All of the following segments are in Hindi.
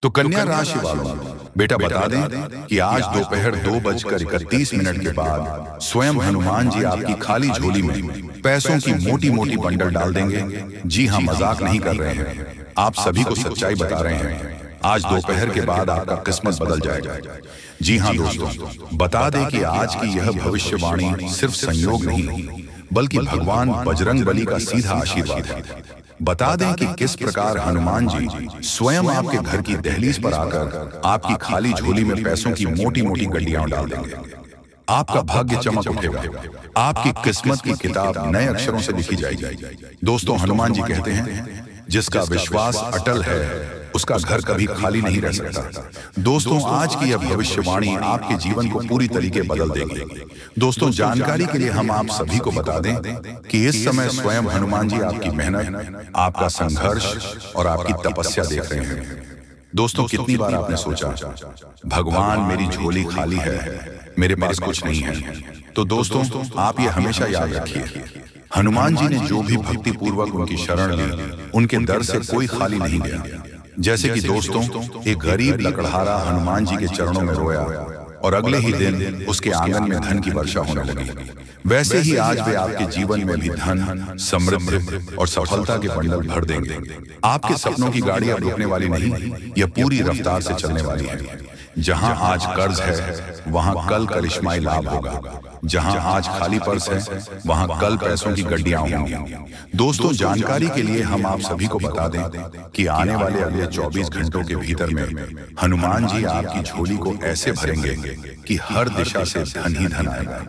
तो कन्या राशि वालों, बेटा बता दें कि आज दोपहर 2:31 के बाद स्वयं हनुमान जी आपकी खाली झोली में पैसों की मोटी मोटी बंडल डाल देंगे। जी हाँ, मजाक नहीं कर रहे हैं, आप सभी को सच्चाई बता रहे हैं। आज दोपहर के बाद आपका किस्मत बदल जाएगा। जी हाँ दोस्तों, बता दें कि आज की यह भविष्यवाणी सिर्फ संयोग नहीं बल्कि भगवान बजरंगबली का सीधा आशीर्वाद है। बता दें कि किस प्रकार हनुमान जी स्वयं आपके घर की दहलीज पर आकर आपकी खाली झोली में पैसों की मोटी मोटी गड्डियां डाल देंगे। आपका भाग्य चमक उठेगा, आपकी किस्मत की किताब नए अक्षरों से लिखी जाएगी। दोस्तों, हनुमान जी कहते हैं जिसका विश्वास अटल है उसका घर कभी खाली नहीं रह सकता। दोस्तों, आज की यह भविष्यवाणी आपके जीवन को पूरी तरीके बदल देगी। दोस्तों, जानकारी के लिए हम आप सभी को बता दें कि इस समय स्वयं हनुमान जी आपकी मेहनत, आपका संघर्ष और आपकी तपस्या देख रहे हैं। दोस्तों, कितनी बार आपने सोचा भगवान मेरी झोली खाली है, मेरे पास कुछ नहीं है। तो दोस्तों, आप ये हमेशा याद रखिए, हनुमान जी ने जो भी भक्ति पूर्वक उनकी शरण ली, उनके दर से कोई खाली नहीं गया। जैसे कि दोस्तों, एक गरीब लकड़हारा हनुमान जी के चरणों में रोया और अगले ही दिन उसके आंगन में धन की वर्षा होने लगी, वैसे ही आज वे आपके जीवन में भी धन, समृद्धि और सफलता के बंडल भर देंगे। आपके सपनों की गाड़ी अब रुकने वाली नहीं, यह पूरी रफ्तार से चलने वाली है। जहां आज कर्ज है वहां कल करिश्माई लाभ होगा, जहां आज खाली पर्स है वहां कल पैसों की गड्डियां होंगी। दोस्तों, जानकारी के लिए हम आप सभी को बता दें कि आने वाले अगले 24 घंटों के भीतर में हनुमान जी आपकी झोली को ऐसे भरेंगे कि हर दिशा से धन ही धन आएगा।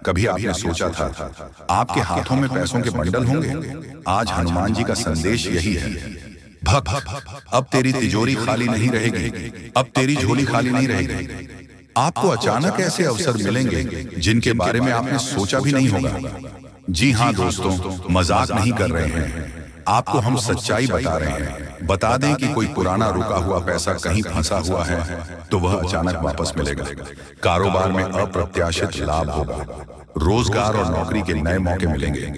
कभी आपने सोचा था आपके हाथों में पैसों के बंडल होंगे? आज हनुमान जी का संदेश यही है, भक्त, अब तेरी तिजोरी खाली नहीं रहेगी, अब तेरी झोली खाली नहीं रहेगी। आपको अचानक ऐसे अवसर मिलेंगे जिनके बारे में आपने सोचा भी नहीं होगा। जी हाँ दोस्तों, मजाक नहीं कर रहे हैं, आपको हम सच्चाई बता रहे हैं। बता दें कि कोई पुराना रुका हुआ पैसा कहीं फंसा हुआ है तो वह अचानक वापस मिलेगा। कारोबार में अप्रत्याशित लाभ होगा, रोजगार और नौकरी के नए मौके मिलेंगे,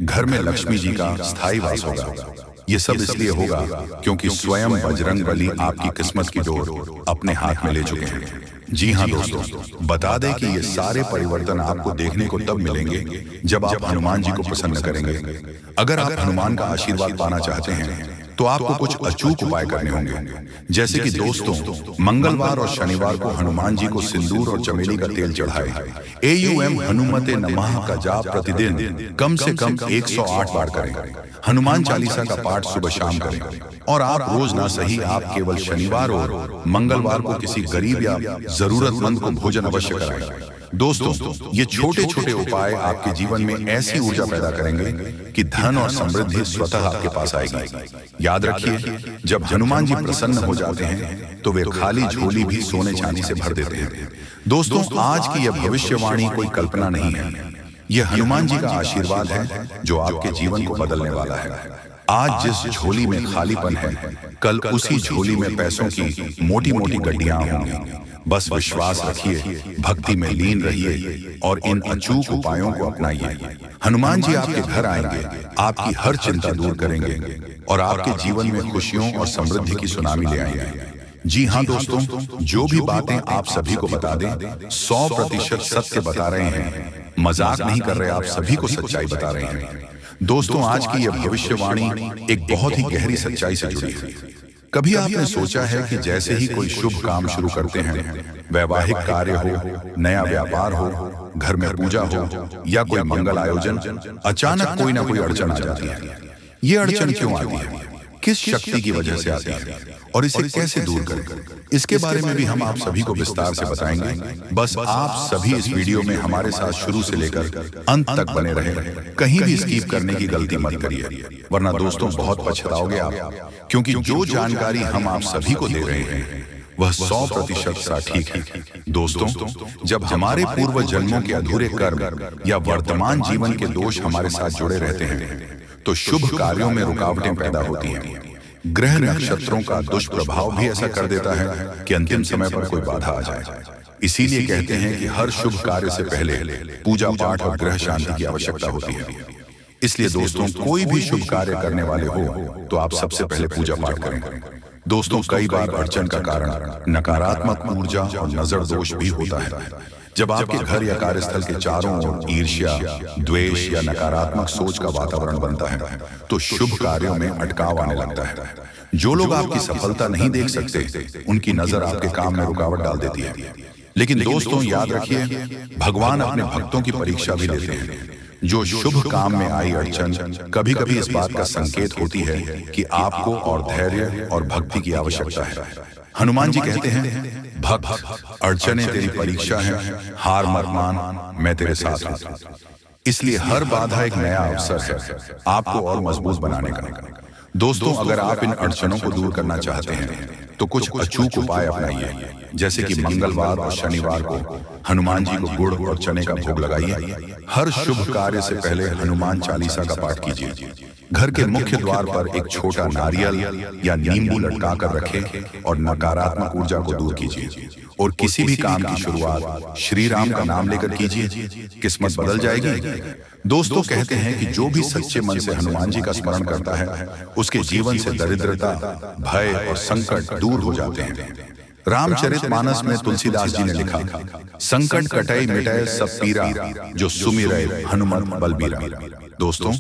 घर में लक्ष्मी जी का स्थायी वास होगा। ये सब इसलिए होगा क्योंकि स्वयं बजरंगबली आपकी किस्मत की डोर अपने हाथ में ले चुके हैं। जी हाँ दोस्तों, बता दें कि ये सारे परिवर्तन आपको देखने को तब मिलेंगे जब आप हनुमान जी को प्रसन्न करेंगे। अगर आप हनुमान का आशीर्वाद पाना चाहते हैं तो आपको कुछ अचूक उपाय करने होंगे। जैसे कि दोस्तों, मंगलवार और शनिवार को हनुमान जी को सिंदूर और चमेली का तेल चढ़ाएं। AUM हनुमते नमः का जाप प्रतिदिन कम से कम 108 बार करें। हनुमान चालीसा का पाठ सुबह शाम करें। और आप रोज ना सही, आप केवल शनिवार और मंगलवार को किसी गरीब या जरूरतमंद को भोजन अवश्य कराएं। दोस्तों, ये छोटे छोटे उपाय आपके जीवन में ऐसी ऊर्जा पैदा करेंगे कि धन और समृद्धि स्वतः आपके पास आएगी। याद रखिए, जब हनुमान जी प्रसन्न हो जाते हैं तो वे खाली झोली भी सोने चांदी से भर देते हैं। दोस्तों, आज की यह भविष्यवाणी कोई कल्पना नहीं है, यह हनुमान जी का आशीर्वाद है जो आपके जीवन को बदलने वाला है। आज जिस झोली में खालीपन है, कल उसी झोली में पैसों की मोटी मोटी गड्डियां होंगी। बस विश्वास रखिए, भक्ति में लीन रहिए और इन अचूक उपायों को अपनाइए। हनुमान जी आपके घर आएंगे, आपकी हर चिंता दूर करेंगे और आपके जीवन में खुशियों और समृद्धि की सुनामी ले आएंगे। जी हाँ दोस्तों, जो भी बातें आप सभी को बता दें 100% सत्य बता रहे हैं, मजाक नहीं कर रहे, आप सभी को सच्चाई बता रहे हैं। दोस्तों, आज की यह भविष्यवाणी एक बहुत ही गहरी सच्चाई से जुड़ी है। कभी आपने सोचा है कि जैसे ही कोई शुभ काम शुरू करते हैं, वैवाहिक कार्य हो, नया व्यापार हो, घर में पूजा हो या कोई मंगल आयोजन, अचानक कोई ना कोई अड़चन आ जाती है। ये अड़चन क्यों आती है, किस शक्ति की वजह से आती है और इसे कैसे दूर करें, इसके बारे में भी हम आप सभी को विस्तार से बताएंगे। बस आप सभी इस वीडियो में हमारे साथ शुरू से लेकर अंत तक बने रहे, कहीं भी स्किप करने की गलती मत करिए, वरना दोस्तों बहुत पछताओगे आप। क्योंकि जो जानकारी हम आप सभी को दे रहे हैं वह 100% सटीक है। दोस्तों, जब हमारे पूर्व जन्मों के अधूरे कर्म या वर्तमान जीवन के दोष हमारे साथ जुड़े रहते हैं तो शुभ कार्यों में रुकावटें पैदा होती हैं। ग्रह नक्षत्रों का दुष्प्रभाव भी ऐसा कर देता है कि अंतिम समय पर कोई बाधा आ जाए। इसीलिए कहते हैं कि हर शुभ कार्य से पहले पूजा पाठ और ग्रह शांति की आवश्यकता होती है। इसलिए दोस्तों, कोई भी शुभ कार्य करने वाले हो तो आप सबसे पहले पूजा पाठ करें। दोस्तों, कई बार अड़चन का कारण नकारात्मक ऊर्जा और नजर दोष भी होता है। जब आपके घर या कार्यस्थल के चारों ओर ईर्ष्या, द्वेष या नकारात्मक सोच का वातावरण बनता है तो शुभ कार्यों में अटकाव आने लगता है। जो लोग आपकी सफलता नहीं देख सकते, उनकी नजर आपके काम में रुकावट डाल देती है। लेकिन दोस्तों, याद रखिए, भगवान अपने भक्तों की परीक्षा भी लेते हैं। जो शुभ काम में आई अड़चन कभी कभी इस बात का संकेत होती है कि आपको और धैर्य और भक्ति की आवश्यकता है। हनुमान जी कहते हैं, भक्त, अड़चनें तेरी परीक्षा है, हार मत मान, मैं तेरे साथ हूं। इसलिए हर बाधा एक नया अवसर है आपको और मजबूत बनाने का। दोस्तों, अगर आप इन अड़चनों को दूर करना चाहते हैं तो कुछ अचूक उपाय अपनाइए, जैसे कि मंगलवार और शनिवार को हनुमान जी को गुड़ और चने का भोग लगाइए। हर शुभ कार्य से पहले हनुमान चालीसा का पाठ कीजिए। घर के मुख्य द्वार पर एक छोटा नारियल या नींबू लटका कर रखें और नकारात्मक ऊर्जा को दूर कीजिए। और किसी भी काम की शुरुआत श्री राम का नाम लेकर कीजिए, किस्मत बदल जाएगी। दोस्तों, कहते हैं कि जो भी सच्चे मन से हनुमान जी का स्मरण करता है, उसके जीवन से दरिद्रता, भय और संकट दूर हो जाते हैं। रामचरितमानस में तुलसीदास जी ने लिखा, संकट कटै मिटै सब पीरा, जो सुमिरै हनुमत बलबीरा। दोस्तों,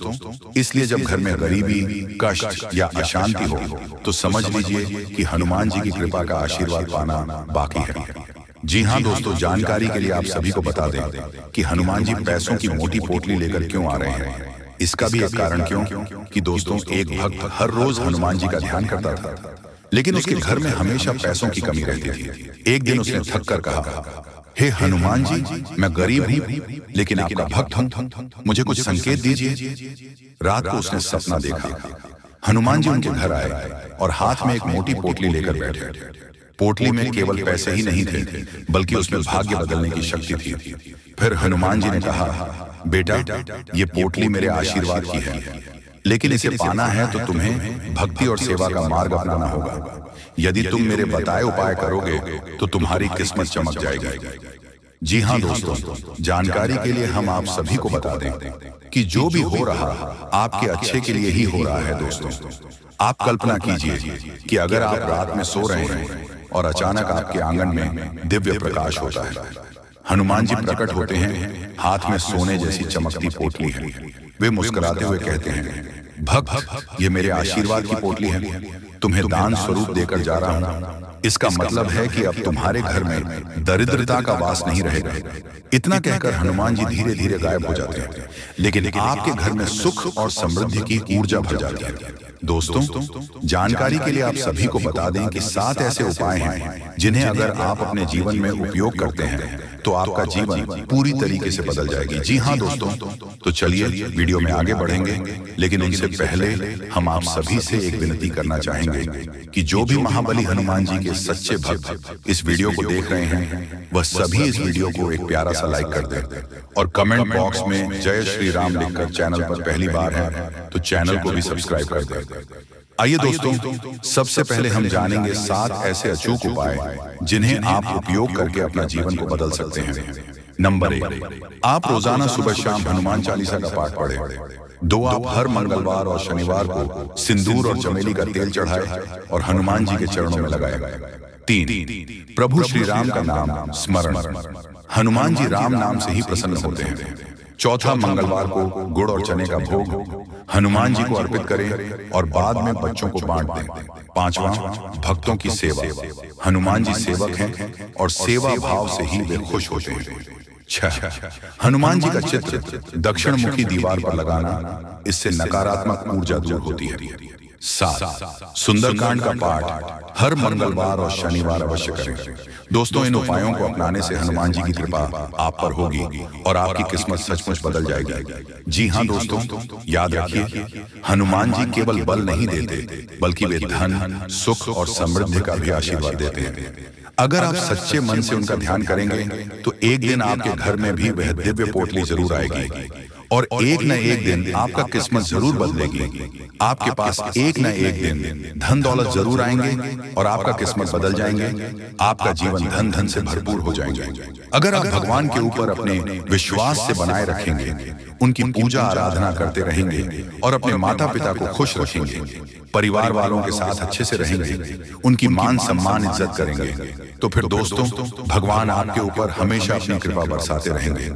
इसलिए जब घर में गरीबी, कष्ट या अशांति हो तो समझ लीजिए कि हनुमान जी की कृपा का आशीर्वाद पाना बाकी है। जी हाँ दोस्तों, जानकारी के लिए आप सभी को बता दें कि हनुमान जी पैसों की मोटी पोटली लेकर क्यों आ रहे हैं। इसका भी एक कारण क्यों कि दोस्तों, एक भक्त हर रोज हनुमान जी का ध्यान करता था, लेकिन उसके घर में हमेशा पैसों की कमी रहती थी। एक दिन उसने थक कर कहा, हे हनुमान जी, मैं गरीब हूँ लेकिन आपका भक्त हूँ, मुझे कुछ संकेत दीजिए। रात को उसने सपना देखा, हनुमान जी उनके घर आए और हाथ में एक मोटी पोटली लेकर बैठे। पोटली में केवल पैसे ही नहीं थे, बल्कि उसमें भाग्य बदलने की शक्ति थी। फिर हनुमान जी ने कहा, बेटा, ये पोटली मेरे आशीर्वाद की है, लेकिन इसे पाना है तो तुम्हें भक्ति और सेवा का मार्ग अपनाना होगा। यदि तुम मेरे बताए उपाय करोगे तो तुम्हारी किस्मत चमक जाएगी। जी हाँ दोस्तों, जानकारी के लिए हम आप सभी को बता दें कि जो भी हो रहा आपके अच्छे के लिए ही हो रहा है। दोस्तों, आप कल्पना कीजिए कि अगर आप रात में सो रहे हैं और अचानक आपके आंगन में दिव्य प्रकाश होता है, हनुमान जी प्रकट होते हैं, हाथ में सोने जैसी चमकती पोटली है। वे मुस्कुराते हुए कहते हैं, भक्त, ये मेरे आशीर्वाद की पोटली है, तुम्हें दान स्वरूप देकर जा रहा हूं। इसका मतलब है कि अब तुम्हारे घर में दरिद्रता का वास नहीं रहेगा। इतना कहकर हनुमान जी धीरे धीरे गायब हो जाते हैं, लेकिन आपके घर में सुख और समृद्धि की ऊर्जा भर जाती है। दोस्तों, जानकारी के लिए आप सभी को बता दें कि 7 ऐसे उपाय हैं जिन्हें अगर आप अपने जीवन में उपयोग करते हैं तो आपका जीवन पूरी तरीके से बदल जाएगी। जी हाँ दोस्तों, तो चलिए वीडियो में आगे बढ़ेंगे, लेकिन उनसे पहले हम आप सभी से एक विनती करना चाहेंगे कि जो भी महाबली हनुमान जी के सच्चे भक्त इस वीडियो को देख रहे हैं, वह सभी इस वीडियो को एक प्यारा सा लाइक कर दें और कमेंट बॉक्स में जय श्री राम लिखकर चैनल पर पहली बार है तो चैनल को भी सब्सक्राइब कर दें। आइए दोस्तों, सबसे पहले हम जानेंगे 7 ऐसे अचूक उपाय जिन्हें आप उपयोग करके अपना जीवन को बदल सकते हैं। नंबर 1, आप रोजाना सुबह शाम हनुमान चालीसा का पाठ पढ़ें। 2, आप हर मंगलवार और शनिवार को सिंदूर और चमेली का तेल चढ़ाएं और हनुमान जी के चरणों में लगाएं। 3, प्रभु श्री राम का नाम स्मरण, हनुमान जी राम नाम से ही प्रसन्न होते हैं। 4, मंगलवार को गुड़ और चने का भोग हनुमान जी को अर्पित करें और बाद में बच्चों को बांट दें। 5वां, भक्तों की सेवा, हनुमान जी सेवक हैं और सेवा भाव से ही वे खुश होते हैं। 6, हनुमान जी का चित्र दक्षिण मुखी दीवार पर लगाना, इससे नकारात्मक ऊर्जा दूर होती है। 7, सुंदरकांड का पाठ हर मंगलवार और शनिवार अवश्य करें। दोस्तों, इन उपायों को अपनाने से हनुमान जी की कृपा आप पर होगी और आपकी किस्मत सचमुच बदल जाएगी। जी हाँ दोस्तों, याद रखिए, हनुमान जी केवल बल नहीं देते, बल्कि वे धन, सुख और समृद्धि का भी आशीर्वाद देते हैं। अगर आप सच्चे मन से उनका ध्यान करेंगे तो एक दिन आपके घर में भी वह दिव्य पोटली जरूर आएगी और एक न एक दिन आपका किस्मत जरूर बदलेगी। आपके पास एक न एक दिन धन दौलत जरूर आएंगे और आपका किस्मत बदल जाएंगे। आपका जीवन धन धन से भरपूर हो जाएंगे। अगर आप भगवान के ऊपर अपने विश्वास से बनाए रखेंगे उनकी पूजा आराधना करते रहेंगे और अपने माता पिता को खुश रखेंगे, परिवार वालों के साथ अच्छे से रहेंगे, उनकी मान सम्मान इज्जत करेंगे, तो फिर दोस्तों भगवान आपके ऊपर हमेशा अपनी कृपा बरसाते रहेंगे।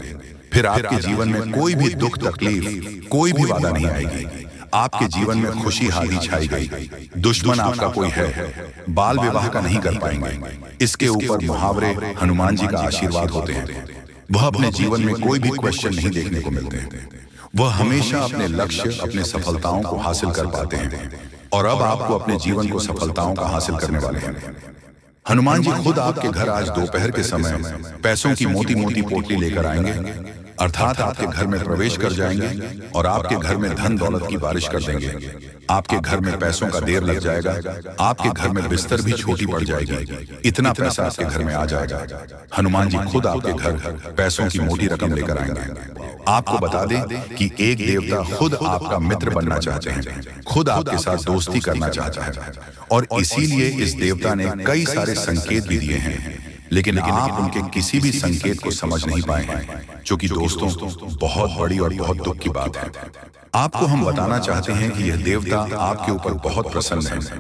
फिर आपके जीवन में कोई भी दुख तकलीफ, कोई भी बाधा नहीं आएगी। आपके जीवन में खुशी हादी छाई गई। दुश्मन आपका कोई है, बाल विवाह का नहीं कर पाएंगे। इसके ऊपर मुहावरे हनुमान जी का आशीर्वाद होते हैं। वह अपने जीवन में कोई भी क्वेश्चन नहीं देखने को मिलते हैं। वह हमेशा अपने लक्ष्य, अपने सफलताओं को हासिल कर पाते हैं। और अब आपको अपने जीवन को सफलताओं का हासिल करने वाले हैं। हनुमान जी खुद आपके घर आज दोपहर के समय पैसों की मोटी मोटी पोटली लेकर आएंगे, अर्थात आपके घर में प्रवेश कर जाएंगे और आपके घर में धन दौलत की बारिश कर देंगे। आपके घर में पैसों का ढेर लग जाएगा, आपके घर में बिस्तर भी छोटी पड़ जाएगी, इतना पैसा आपके घर में आ जाएगा। हनुमान जी खुद आपके घर पैसों की मोटी रकम लेकर आएंगे। आपको बता दें कि एक देवता खुद आपका मित्र बनना चाहते हैं, खुद आपके साथ दोस्ती करना चाहता है, और इसीलिए इस देवता ने कई सारे संकेत भी दिए हैं, लेकिन आप उनके किसी भी संकेत को समझ नहीं पाए हैं, जो कि दोस्तों बहुत बड़ी और बहुत दुख की बात है। आपको हम बताना चाहते हैं कि यह देवता आपके ऊपर बहुत प्रसन्न है।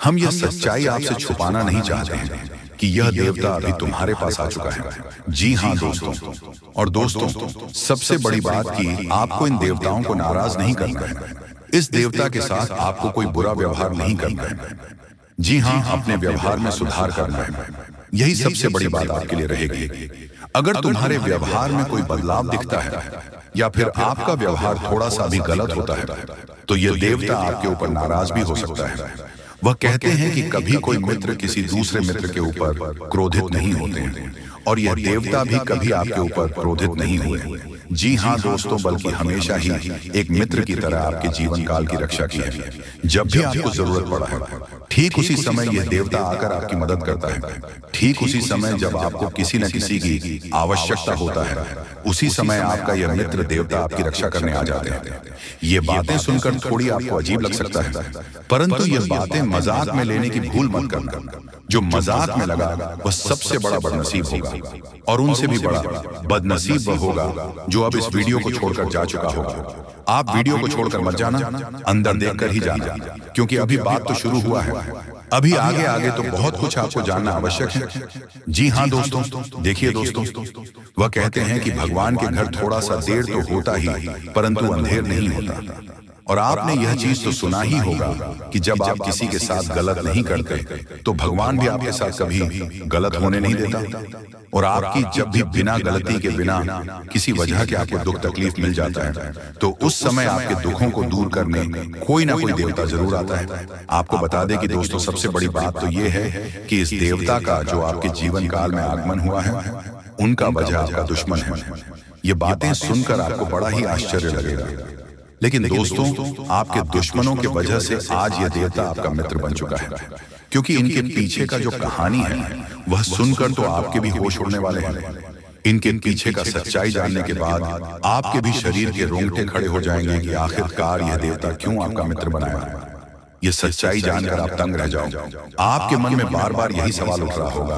हम यह सच्चाई आपसे छुपाना नहीं चाहते हैं कि यह देवता अभी तुम्हारे पास आ चुका है। जी हाँ दोस्तों, और दोस्तों सबसे बड़ी बात कि आपको इन देवताओं को नाराज नहीं करना है। इस देवता के साथ आपको कोई बुरा व्यवहार नहीं करना है। जी हाँ, अपने व्यवहार में सुधार करना है। यही सबसे बड़ी बात आपके लिए रहेगी। अगर तुम्हारे व्यवहार में कोई बदलाव दिखता है या फिर आपका व्यवहार थोड़ा सा भी गलत होता है, तो यह देवता आपके ऊपर नाराज भी हो सकता है। वह कहते हैं कि कभी कोई मित्र किसी दूसरे मित्र के ऊपर क्रोधित नहीं होते हैं, और यह देवता भी कभी आपके ऊपर क्रोधित नहीं हुए। जी हाँ दोस्तों, बल्कि हमेशा ही एक मित्र की तरह आपके जीवन काल की रक्षा की है। जब भी आपको जरूरत पड़ा है, ठीक उसी समय यह देवता आकर आपकी मदद करता है। ठीक उसी समय जब आपको किसी न किसी की आवश्यकता होता है, उसी समय आपका यह मित्र देवता आपकी रक्षा करने आ जाते हैं। ये बातें सुनकर थोड़ी आपको अजीब लग सकता है, परंतु ये बातें मजाक में लेने की भूल मत करना। जो मजाक में लगा वह सबसे बड़ा बदनसीब होगा, और उनसे भी बड़ा बदनसीब वह होगा जो अब इस वीडियो को छोड़कर जा चुका होगा। आप वीडियो को छोड़कर मत जाना, अंदर देखकर ही जाना, क्योंकि अभी बात तो शुरू हुआ है। अभी आगे आगे तो बहुत कुछ आपको जानना आवश्यक है। जी हाँ दोस्तों, देखिए दोस्तों, वह कहते हैं कि भगवान के घर थोड़ा सा देर तो होता ही, परंतु अंधेर नहीं होता। और आपने यह चीज तो सुना ही होगा कि जब आप किसी के साथ गलत नहीं करते, तो भगवान भी आपके साथ कभी गलत होने नहीं देता। और आपकी जब भी बिना गलती के, बिना किसी वजह के आपको दुख तकलीफ मिल जाता है, तो उस समय आपके दुखों को दूर करने कोई ना कोई देवता जरूर आता है। आपको बता दें कि दोस्तों सबसे बड़ी बात तो ये है कि इस देवता का जो आपके जीवन काल में आगमन हुआ है, उनका वजह आपका दुश्मन है। ये बातें सुनकर आपको बड़ा ही आश्चर्य लगेगा, लेकिन दोस्तों आपके दुश्मनों के वजह से आज यह देवता आपका मित्र बन चुका है, क्योंकि इनके पीछे का जो कहानी है वह सुनकर तो आपके भी होश उड़ने वाले हैं। इनके पीछे का सच्चाई जानने के बाद आपके भी शरीर के रोंगटे खड़े हो जाएंगे कि आखिरकार यह देवता क्यों आपका मित्र बनाया है। यह सच्चाई जानकर आप तंग रह जाओ। आपके मन में बार बार यही सवाल उठ रहा होगा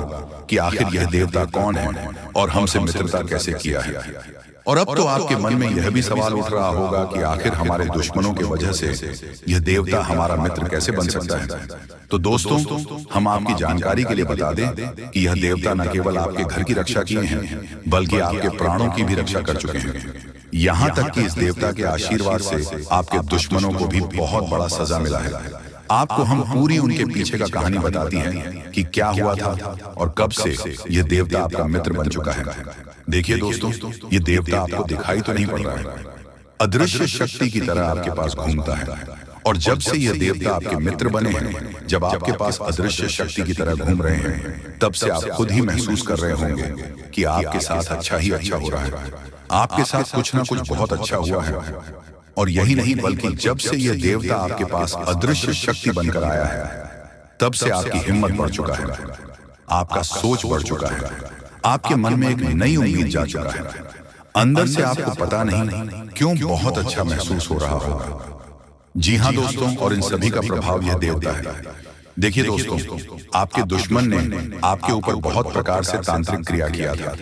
कि आखिर यह देवता कौन है और हमसे मित्रता कैसे किया है। और अब तो आपके मन में यह भी सवाल उठ रहा होगा कि आखिर हमारे दुश्मनों की वजह से यह देवता हमारा मित्र कैसे बन सकता है। तो दोस्तों हम आपकी जानकारी के लिए बता दें कि यह देवता न केवल आपके घर की रक्षा किए हैं, बल्कि आपके प्राणों की भी रक्षा कर चुके हैं। यहाँ तक कि इस देवता के आशीर्वाद से आपके दुश्मनों को भी बहुत बड़ा सजा मिला है। आपको हम पूरी उनके पीछे का कहानी बताती हैं कि क्या हुआ था और कब से यह देवता आपका मित्र बन चुका है। देखिए दोस्तों, ये देवता आपको दिखाई तो नहीं पड़ रहा है, अदृश्य शक्ति की तरह आपके पास घूमता है। और जब से यह देवता आपके मित्र बने हैं, जब आपके पास अदृश्य शक्ति की तरह घूम रहे हैं, तब से आप खुद ही महसूस कर रहे होंगे कि आपके साथ अच्छा ही अच्छा हो रहा है। आपके साथ कुछ ना कुछ बहुत अच्छा हुआ है। और यही नहीं, बल्कि जब से यह देवता आपके पास अदृश्य शक्ति बनकर आया है, तब से आपकी हिम्मत बढ़ चुका है, आपका सोच बढ़ चुका है, आपके मन में एक नई उम्मीद जा चुका है। अंदर से आपको पता नहीं क्यों बहुत अच्छा महसूस हो रहा होगा। जी हाँ दोस्तों, और इन सभी का प्रभाव यह देवता है। देखिए दोस्तों, आपके दुश्मन ने आपके ऊपर बहुत प्रकार से तांत्रिक क्रिया किया था।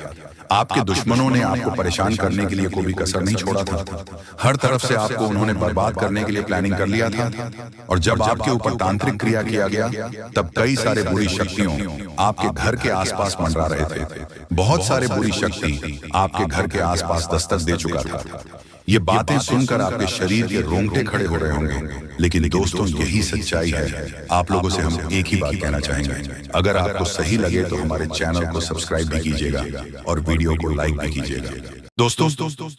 आपके दुश्मनों ने आपको परेशान करने के लिए कोई कसर नहीं छोड़ा था। हर तरफ से आपको उन्होंने बर्बाद करने के लिए प्लानिंग कर लिया था। और जब आपके ऊपर तांत्रिक क्रिया किया गया, तब कई सारे बुरी शक्तियों आपके घर के आसपास मंडरा रहे थे। बहुत सारे बुरी शक्ति आपके घर के आसपास दस्तक दे चुका था। ये बातें सुनकर आपके शरीर के रोंगटे खड़े हो रहे होंगे, लेकिन दोस्तों यही सच्चाई है। आप लोगों से हम एक ही बात कहना चाहेंगे, अगर आपको सही लगे तो हमारे चैनल को सब्सक्राइब भी कीजिएगा और वीडियो को लाइक भी कीजिएगा। दोस्तों,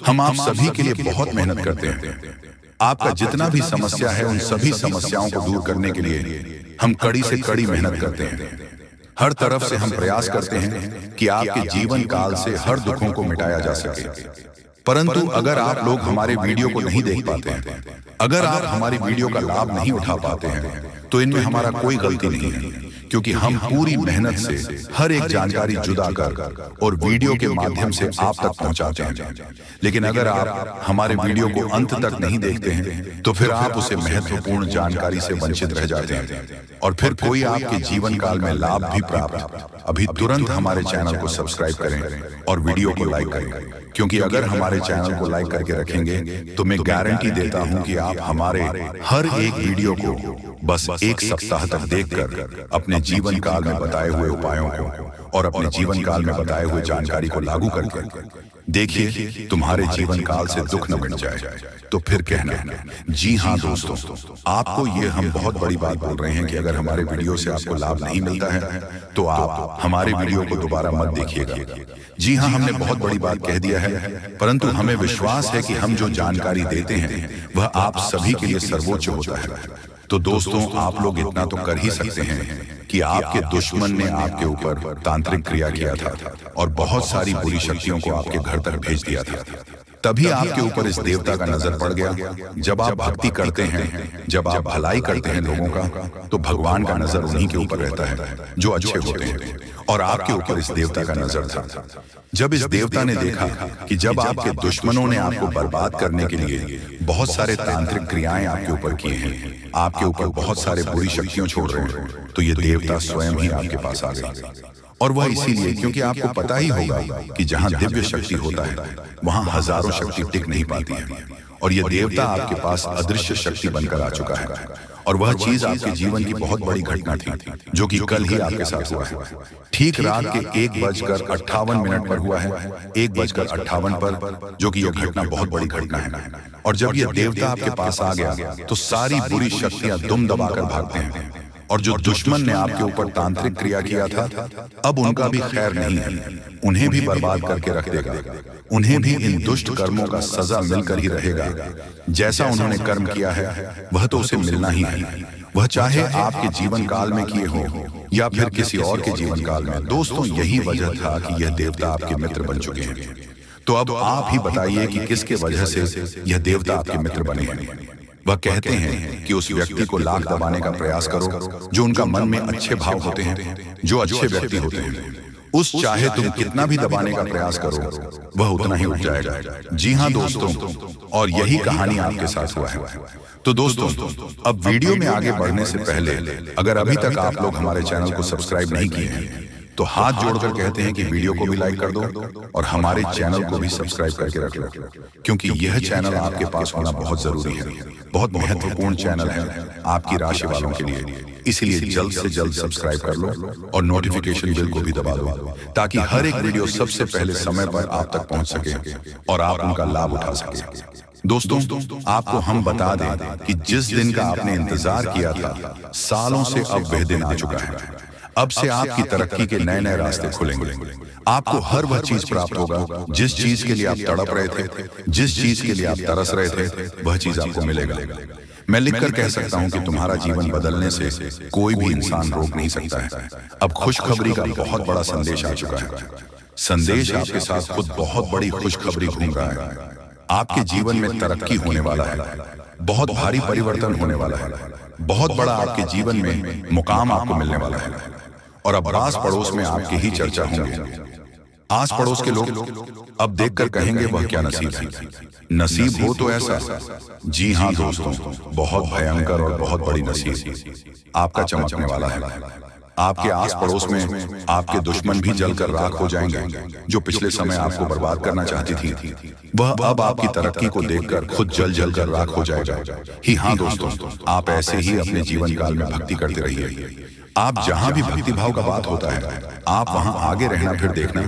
हम आप सभी के लिए बहुत मेहनत करते हैं। आपका जितना भी समस्या है, उन सभी समस्याओं को दूर करने के लिए हम कड़ी से कड़ी मेहनत करते हैं। हर तरफ से हम प्रयास करते हैं कि आपके जीवन काल से हर दुखों को मिटाया जा सके। परंतु अगर आप लोग हमारे वीडियो को नहीं देख पाते हैं, अगर आप हमारी वीडियो का लाभ नहीं उठा पाते हैं, तो इनमें हमारा कोई गलती नहीं है, क्योंकि हम पूरी मेहनत से हर एक जानकारी जुदा कर और वीडियो के माध्यम से आप तक पहुंचाते हैं। लेकिन अगर आप हमारे वीडियो को अंत तक नहीं देखते हैं, तो फिर आप उसे महत्वपूर्ण जानकारी से वंचित रह जाते हैं और फिर कोई आपके जीवन काल में लाभ भी प्राप्त। अभी तुरंत हमारे चैनल को सब्सक्राइब करें और वीडियो को लाइक करें, क्योंकि अगर हमारे चैनल को लाइक करके रखेंगे तो मैं गारंटी देता हूं कि आप हमारे हर एक वीडियो को बस एक सप्ताह तक देखकर अपने जीवन काल में बताए हुए उपायों को और अपने जीवन काल में बताए हुए जानकारी को लागू करके देखिए, तुम्हारे जीवन काल से दुख न मिट जाए। तो फिर कहना, जी हाँ दोस्तों, आपको ये हम बहुत बड़ी बात बोल रहे हैं कि अगर हमारे वीडियो से आपको लाभ नहीं मिलता है, तो आप हमारे वीडियो को दोबारा मत देखिएगा। जी हाँ, हमने बहुत बड़ी बात कह दिया है, परंतु हमें विश्वास है कि हम जो जानकारी देते हैं वह आप सभी के लिए सर्वोच्च होता है। तो दोस्तों, आप लोग इतना तो कर ही सकते हैं कि आपके दुश्मन ने आपके ऊपर तांत्रिक क्रिया किया था और बहुत सारी बुरी शक्तियों को आपके घर तक भेज दिया था। तभी आपके ऊपर इस देवता का नजर पड़ गया। जब आप भक्ति करते हैं, जब आप भलाई करते हैं लोगों का, तो भगवान का नजर उन्हीं के ऊपर रहता है जो अच्छे होते हैं, और आपके ऊपर इस देवता का नजर था। जब इस देवता ने देखा कि जब आपके दुश्मनों ने आपको बर्बाद करने के लिए बहुत सारे तांत्रिक क्रियाएं आपके ऊपर किए हैं, आपके ऊपर बहुत सारे बुरी शक्तियां छोड़ रहे हैं, तो ये देवता स्वयं ही आपके पास आ गए। और वह इसीलिए क्योंकि आपको पता ही होगा कि जहां दिव्य शक्ति होता है वहां हजारों शक्ति टिक नहीं पाती है, और यह देवता आपके पास अदृश्य शक्ति बनकर आ चुका है। और वह चीज आपके जीवन की बहुत बड़ी घटना थी, जो कि कल ही आपके साथ हुआ है। ठीक रात के 1:58 पर हुआ है, 1:58 पर, जो कि यह घटना बहुत बड़ी घटना है। और जब यह देवता आपके पास आ गया, तो सारी बुरी शक्तियां दुम दबाकर भागते हैं, और जो दुश्मन ने आपके ऊपर तांत्रिक क्रिया किया था, अब उनका भी खैर नहीं है, उन्हें भी बर्बाद करके रख देगा। उन्हें भी इन दुष्ट कर्मों का सजा मिलकर ही रहेगा। जैसा उन्होंने कर्म किया है वह तो उसे मिलना ही है, वह चाहे आपके जीवन काल में किए हो या फिर किसी और के जीवन काल में। दोस्तों, यही वजह था कि यह देवता आपके मित्र बन चुके हैं। तो अब आप ही बताइए कि किसके वजह से यह देवता आपके मित्र बने हैं। वह कहते हैं कि उस व्यक्ति को लाख दबाने का प्रयास करो जो उनका मन में अच्छे भाव होते हैं, जो अच्छे व्यक्ति होते हैं। उस चाहे तुम कितना भी दबाने का प्रयास करो, वह उतना ही उठ जाएगा। जी हाँ दोस्तों, और यही कहानी आपके साथ हुआ है। तो दोस्तों, अब वीडियो में आगे बढ़ने से पहले अगर अभी तक आप लोग हमारे चैनल को सब्सक्राइब नहीं किए हैं, तो हाथ जोड़कर कहते हैं कि वीडियो को भी लाइक कर दो और हमारे चैनल को भी सब्सक्राइब करके रख लो, क्योंकि यह चैनल आपके पास होना बहुत जरूरी है, बहुत महत्वपूर्ण चैनल है आपकी राशि वालों के लिए। इसलिए जल्द से जल्द सब्सक्राइब कर लो और नोटिफिकेशन बेल को भी दबा दो, ताकि हर एक वीडियो सबसे पहले समय पर आप तक पहुंच सके और आप उनका लाभ उठा सके। दोस्तों, आपको हम बता दें कि जिस दिन का आपने इंतजार किया था, सालों से अब वह दिन आ चुका है। अब से आपकी तरक्की के नए नए रास्ते खुलेंगे। आपको हर वह चीज प्राप्त होगा जिस चीज के लिए आप तड़प रहे थे, जिस चीज के लिए आप तरस रहे थे, वह चीज आपको मिलेगा। मैं लिखकर कह सकता हूं कि तुम्हारा जीवन बदलने से कोई भी इंसान रोक नहीं सकता है। अब खुशखबरी का बहुत बड़ा संदेश आ चुका है। संदेश आपके साथ खुद बहुत बड़ी खुशखबरी घूम रहा है। आपके जीवन में तरक्की होने वाला है, बहुत भारी परिवर्तन होने वाला है, बहुत बड़ा आपके जीवन में मुकाम आपको मिलने वाला है, और अब पास पड़ोस में आपकी ही चर्चा होंगे। आस पड़ोस के लोग अब देखकर कहेंगे वह क्या नसीब है। नसीब हो तो ऐसा, जी हाँ दोस्तों, बहुत भयंकर और बहुत बड़ी नसीब आपका चमकने वाला है। आपके आस पड़ोस में आपके दुश्मन भी जलकर राख हो जाएंगे। जो पिछले समय आपको बर्बाद करना चाहती थी, वह अब आपकी तरक्की को देखकर खुद जल जल कर राख हो जाएगा। ही हाँ दोस्तों, आप ऐसे ही अपने जीवन काल में भक्ति करते रहिए। आप जहां भी भक्ति भाव का बात होता है, आप वहां आगे रहना, फिर देखना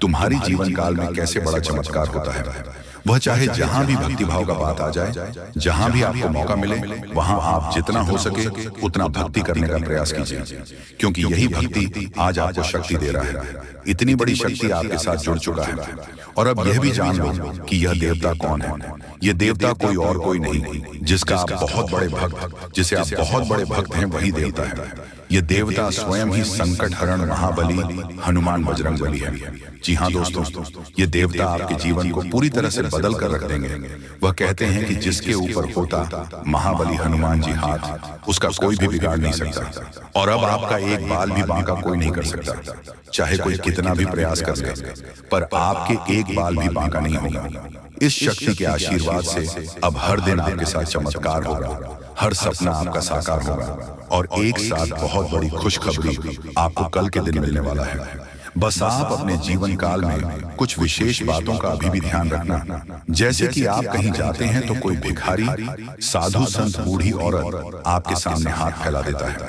तुम्हारी जीवन काल में कैसे बड़ा चमत्कार होता है। वह चाहे जहां भी भक्ति भाव का बात आ जाए, जहां भी आपको मौका मिले, वहां आप जितना हो सके उतना भक्ति करने का प्रयास कीजिए, क्योंकि यही भक्ति आज आपको शक्ति दे रहा है। इतनी बड़ी शक्ति आपके साथ जुड़ चुका है। और अब यह भी जान लो कि यह देवता कौन है। यह देवता कोई और कोई नहीं, जिसका आप बहुत बड़े भक्त, जिसे आप बहुत बड़े भक्त हैं, वही देवता है। ये देवता स्वयं ही संकट हरण महाबली हनुमान बजरंग बली है। जी हाँ दोस्तों, ये देवता आपके जीवन को पूरी तरह से बदल कर रख देंगे। वह कहते हैं कि जिसके ऊपर होता महाबली हनुमान जी हाथ, उसका कोई भी बिगाड़ नहीं सकता। और अब आपका एक बाल भी बांका कोई नहीं कर सकता, चाहे कोई कितना भी प्रयास कर ले, पर आपके एक बाल भी बांका नहीं होगा। इस शक्ति के आशीर्वाद से अब हर दिन आपके साथ चमत्कार होगा, हर सपना आपका साकार होगा, और एक साथ बहुत बड़ी खुशखबरी आपको कल के दिन मिलने वाला है। बस आप अपने जीवन काल में कुछ विशेष बातों का अभी भी ध्यान रखना, जैसे कि आप कहीं जाते हैं तो कोई भिखारी, साधु, संत, बूढ़ी औरत आपके सामने हाथ फैला देता है।